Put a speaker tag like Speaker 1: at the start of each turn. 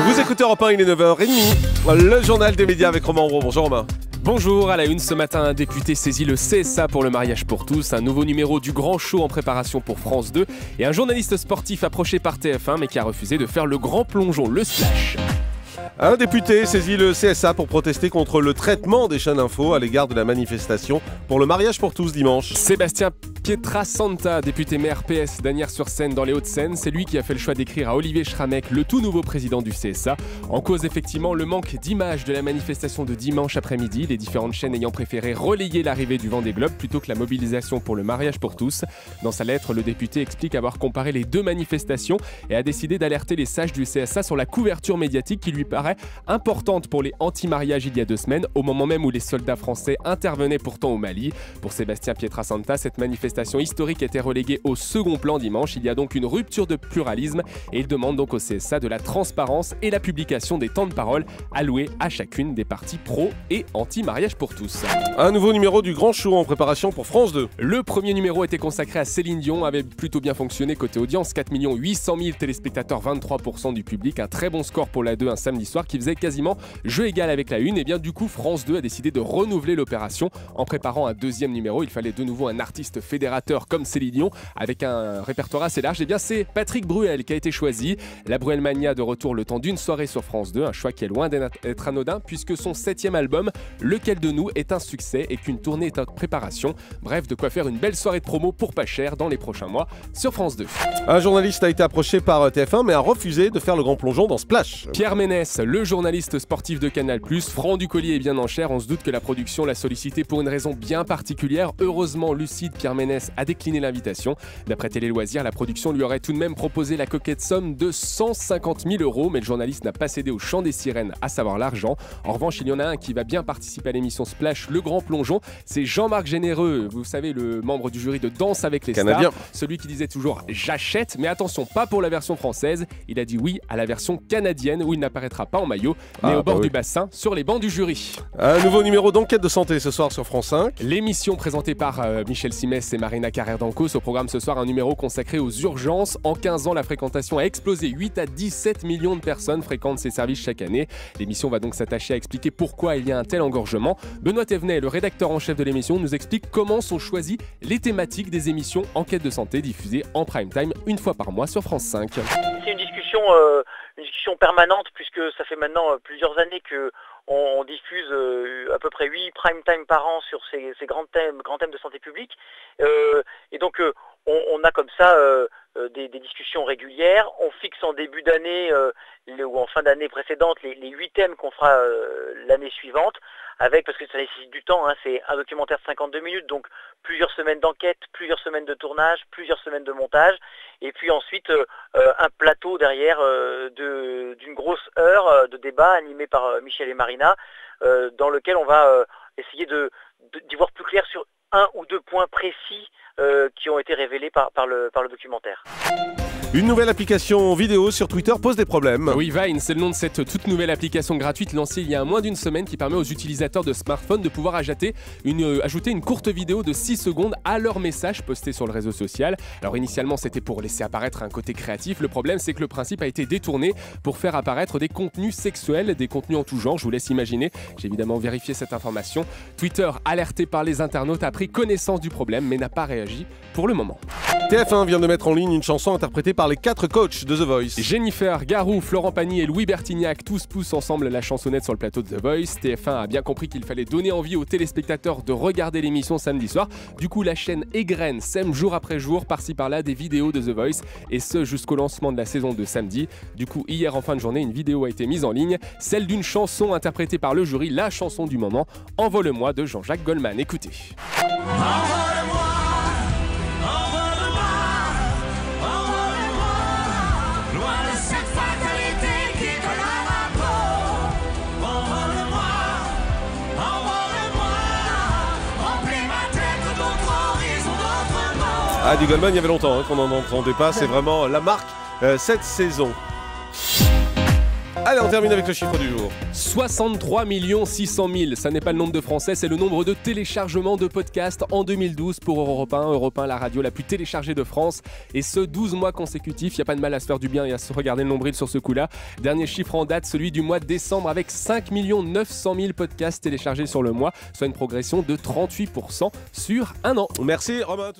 Speaker 1: Vous écoutez Europe 1, il est 9h30. Le journal des médias avec Romain Roux. Bonjour Romain.
Speaker 2: Bonjour, à la une ce matin, un député saisit le CSA pour le mariage pour tous, un nouveau numéro du Grand Show en préparation pour France 2 et un journaliste sportif approché par TF1 mais qui a refusé de faire le grand plongeon, le splash.
Speaker 1: Un député saisit le CSA pour protester contre le traitement des chaînes info à l'égard de la manifestation pour le mariage pour tous dimanche.
Speaker 2: Sébastien Pietrasanta, député maire PS d'Asnières-sur-Seine dans les Hauts-de-Seine, c'est lui qui a fait le choix d'écrire à Olivier Schramek, le tout nouveau président du CSA. En cause effectivement le manque d'images de la manifestation de dimanche après-midi, les différentes chaînes ayant préféré relayer l'arrivée du Vendée Globe plutôt que la mobilisation pour le mariage pour tous. Dans sa lettre, le député explique avoir comparé les deux manifestations et a décidé d'alerter les sages du CSA sur la couverture médiatique qui lui paraît importante pour les anti-mariages il y a 2 semaines, au moment même où les soldats français intervenaient pourtant au Mali. Pour Sébastien Pietrasanta, cette manifestation historique était reléguée au second plan dimanche. Il y a donc une rupture de pluralisme et il demande donc au CSA de la transparence et la publication des temps de parole alloués à chacune des parties pro et anti-mariage pour tous.
Speaker 1: Un nouveau numéro du Grand Show en préparation pour France 2.
Speaker 2: Le premier numéro était consacré à Céline Dion, avait plutôt bien fonctionné côté audience, 4 800 000 téléspectateurs, 23% du public, un très bon score pour la 2 un samedi soir qui faisait quasiment jeu égal avec la 1. Et bien du coup France 2 a décidé de renouveler l'opération en préparant un deuxième numéro. Il fallait de nouveau un artiste fédérateur comme Céline Dion avec un répertoire assez large. Et bien c'est Patrick Bruel qui a été choisi. La Bruelmania de retour le temps d'une soirée sur France 2, un choix qui est loin d'être anodin puisque son 7e album, Lequel de nous, est un succès et qu'une tournée est en préparation. Bref, de quoi faire une belle soirée de promo pour pas cher dans les prochains mois sur France 2.
Speaker 1: Un journaliste a été approché par TF1 mais a refusé de faire le grand plongeon dans Splash.
Speaker 2: Pierre Ménès, le journaliste sportif de Canal+, franc du collier et bien en chair, on se doute que la production l'a sollicité pour une raison bien particulière. Heureusement lucide, Pierre Ménès a décliné l'invitation. D'après Télé Loisirs, la production lui aurait tout de même proposé la coquette somme de 150 000 €, mais le journaliste n'a pas cédé au chant des sirènes, à savoir l'argent. En revanche, il y en a un qui va bien participer à l'émission Splash, le grand plongeon. C'est Jean-Marc Généreux, vous savez, le membre du jury de Danse avec les
Speaker 1: Canadien.
Speaker 2: stars, celui qui disait toujours « j'achète », mais attention, pas pour la version française. Il a dit oui à la version canadienne où il n'apparaîtra pas en maillot, mais au bord du bassin, sur les bancs du jury.
Speaker 1: Un nouveau numéro d'enquête de santé ce soir sur France 5.
Speaker 2: L'émission présentée par Michel Simès et Marina Carrère-Dancos. Au programme ce soir, un numéro consacré aux urgences. En 15 ans, la fréquentation a explosé. 8 à 17 millions de personnes fréquentent ces services chaque année. L'émission va donc s'attacher à expliquer pourquoi il y a un tel engorgement. Benoît Thévenet, le rédacteur en chef de l'émission, nous explique comment sont choisies les thématiques des émissions Enquête de santé diffusées en prime time une fois par mois sur France 5.
Speaker 3: C'est une discussion permanente puisque ça fait maintenant plusieurs années que on diffuse à peu près 8 prime time par an sur ces grands thèmes de santé publique. Et donc on a comme ça des discussions régulières. On fixe en début d'année ou en fin d'année précédente les 8 thèmes qu'on fera l'année suivante, parce que ça nécessite du temps, hein, c'est un documentaire de 52 minutes, donc plusieurs semaines d'enquête, plusieurs semaines de tournage, plusieurs semaines de montage, et puis ensuite un plateau derrière d'une grosse heure de débat animé par Michel et Marina, dans lequel on va essayer d'y voir plus clair sur 1 ou 2 points précis qui ont été révélés par le documentaire.
Speaker 1: Une nouvelle application vidéo sur Twitter pose des problèmes.
Speaker 2: Oui, Vine, c'est le nom de cette toute nouvelle application gratuite lancée il y a moins d'une semaine qui permet aux utilisateurs de smartphones de pouvoir ajouter une courte vidéo de 6 secondes à leur message posté sur le réseau social. Alors initialement, c'était pour laisser apparaître un côté créatif. Le problème, c'est que le principe a été détourné pour faire apparaître des contenus sexuels, des contenus en tout genre. Je vous laisse imaginer. J'ai évidemment vérifié cette information. Twitter, alerté par les internautes, a pris connaissance du problème mais n'a pas réagi pour le moment.
Speaker 1: TF1 vient de mettre en ligne une chanson interprétée par les 4 coachs de The Voice.
Speaker 2: Jennifer, Garou, Florent Pagny et Louis Bertignac tous poussent ensemble la chansonnette sur le plateau de The Voice. TF1 a bien compris qu'il fallait donner envie aux téléspectateurs de regarder l'émission samedi soir. Du coup, la chaîne égrène, sème jour après jour, par-ci par-là, des vidéos de The Voice, et ce jusqu'au lancement de la saison de samedi. Du coup, hier en fin de journée, une vidéo a été mise en ligne, celle d'une chanson interprétée par le jury, la chanson du moment, Envole-moi de Jean-Jacques Goldman. Écoutez.
Speaker 1: Ah, du Goldman, il y avait longtemps qu'on n'en entendait pas. C'est vraiment la marque cette saison. Allez, on termine avec le chiffre du jour.
Speaker 2: 63 600 000, ça n'est pas le nombre de Français, c'est le nombre de téléchargements de podcasts en 2012 pour Europe 1. Europe 1, la radio la plus téléchargée de France. Et ce, 12 mois consécutifs. Il n'y a pas de mal à se faire du bien et à se regarder le nombril sur ce coup-là. Dernier chiffre en date, celui du mois de décembre, avec 5 900 000 podcasts téléchargés sur le mois, soit une progression de 38% sur un an.
Speaker 1: Merci Romain.